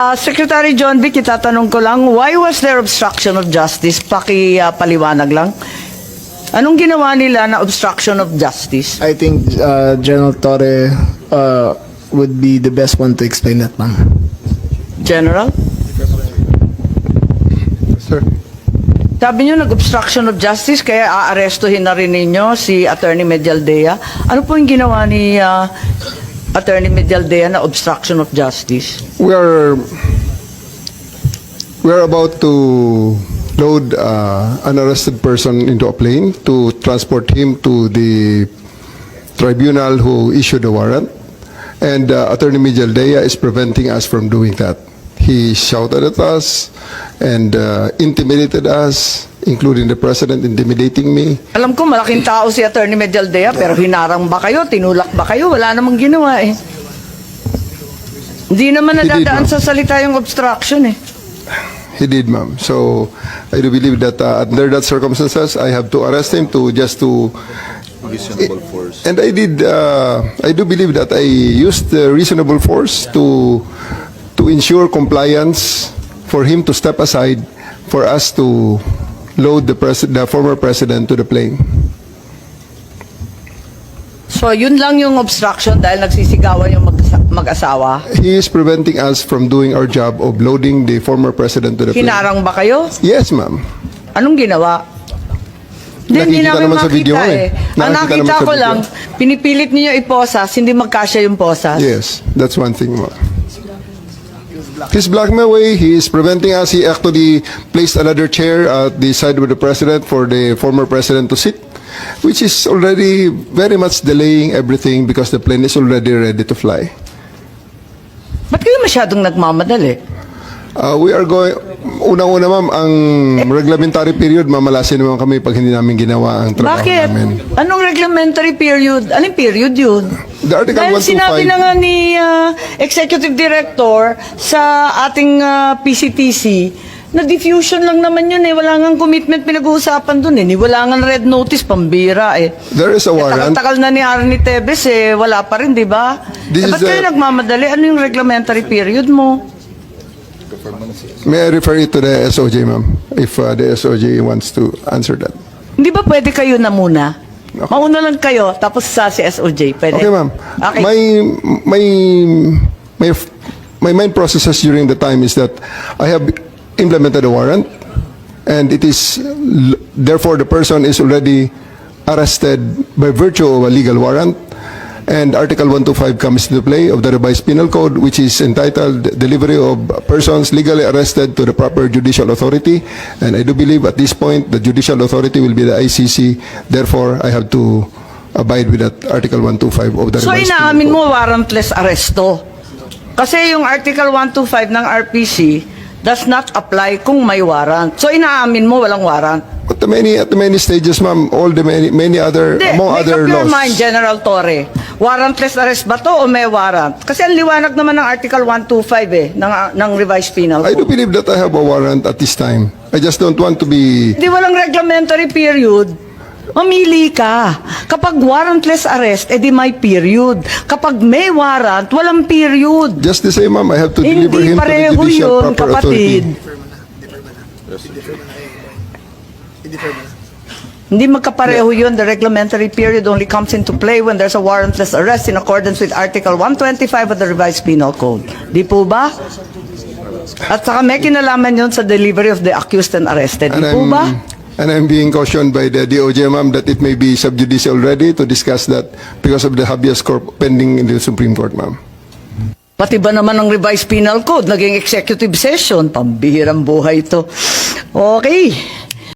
Secretary John Vic, itatanong ko lang, why was there obstruction of justice? Paliwanag lang. Anong ginawa nila na obstruction of justice? I think General Torre would be the best one to explain that, ma'am. General? Sir. Sabi nyo, nag-obstruction of justice, kaya aarestuhin na rin ninyo si Attorney Medialdea. Ano po yung ginawa ni Attorney Medialdea na obstruction of justice? We're about to load an arrested person into a plane to transport him to the tribunal who issued the warrant, and Attorney Medialdea is preventing us from doing that. He shouted at us and intimidated us, including the president intimidating me. Alam ko, malaking tao si Attorney Medialdea, pero hinarang ba kayo? Tinulak ba kayo? Wala namang ginawa eh. Hindi naman nadadaan sa salita yung obstruction eh. He did, ma'am. So I do believe that under that circumstances, I have to arrest him to reasonable force. And I did. I do believe that I used reasonable force to ensure compliance for him to step aside for us to load the former president to the plane. So yun lang yung obstruction dahil nagsisigawan yung mag-asawa? He is preventing us from doing our job of loading the former president to the plane. Hinarang ba kayo? Yes, ma'am. Anong ginawa? Hindi Nakikita namin naman sa video makita eh. Ang Nakikita naman nakita sa ko video. lang, pinipilit niyo iposas, hindi magkasya yung posas. Yes, that's one thing, ma'am. His blackmail way, he is preventing us. He actually placed another chair at the side of the president for the former president to sit, which is already very much delaying everything because the plane is already ready to fly. Ba't kayo masyadong nagmamadali? We are going, unang-una ma'am, ang reglementary period, mamalasin naman kami pag hindi namin ginawa ang trabaho Bakit? namin. Anong reglementary period? Anong period yun? The Article Dahil 125 sinabi na nga ni Executive Director sa ating PCTC na diffusion lang naman yun eh. Wala nga commitment pinag-uusapan dun eh. Wala nga red notice, pambira eh. There is a warrant. Tagal-tagal na ni Arnie Tevez eh. Wala pa rin, di ba? This Ba't is kayo the- nagmamadali? Ano yung reglementary period mo? May I refer it to the SOJ, ma'am, if the SOJ wants to answer that. Hindi ba pwede kayo na muna? Mauna lang kayo, tapos sa si SOJ. Pwede? Okay, ma'am. Okay. My main processes during the time is that I have implemented a warrant, and it is therefore the person is already arrested by virtue of a legal warrant, and Article 125 comes into play of the revised penal code, which is entitled delivery of persons legally arrested to the proper judicial authority, and I do believe at this point the judicial authority will be the ICC. Therefore, I have to abide with that Article 125 of the So revised penal inaamin code. mo warrantless arresto. Kasi yung Article 125 ng RPC does not apply kung may warrant. So inaamin mo walang warrant. At the many stages, ma'am, all the many other, Hindi, among make other up your laws. mind, General Torre. Warrantless arrest ba to o may warrant? Kasi ang liwanag naman ng Article 125 eh, ng revised penal I do code. believe that I have a warrant at this time. I just don't want to be. Hindi walang reglementary period. Mamili ka. Kapag warrantless arrest, edi may period. Kapag may warrant, walang period. Just the same, ma'am, I have to deliver Hindi him to the pareho judicial yun, proper kapatid. authority. Hindi magkapareho yun. The reglementary period only comes into play when there's a warrantless arrest in accordance with Article 125 of the revised penal code. Di po ba? At saka may kinalaman yun sa delivery of the accused and arrested. Di po ba? And I'm being cautioned by the DOJ, ma'am, that it may be sub judice already to discuss that because of the habeas corpus pending in the Supreme Court, ma'am. Pati ba naman ang revised penal code? Naging executive session. Pambihirang buhay ito. Okay.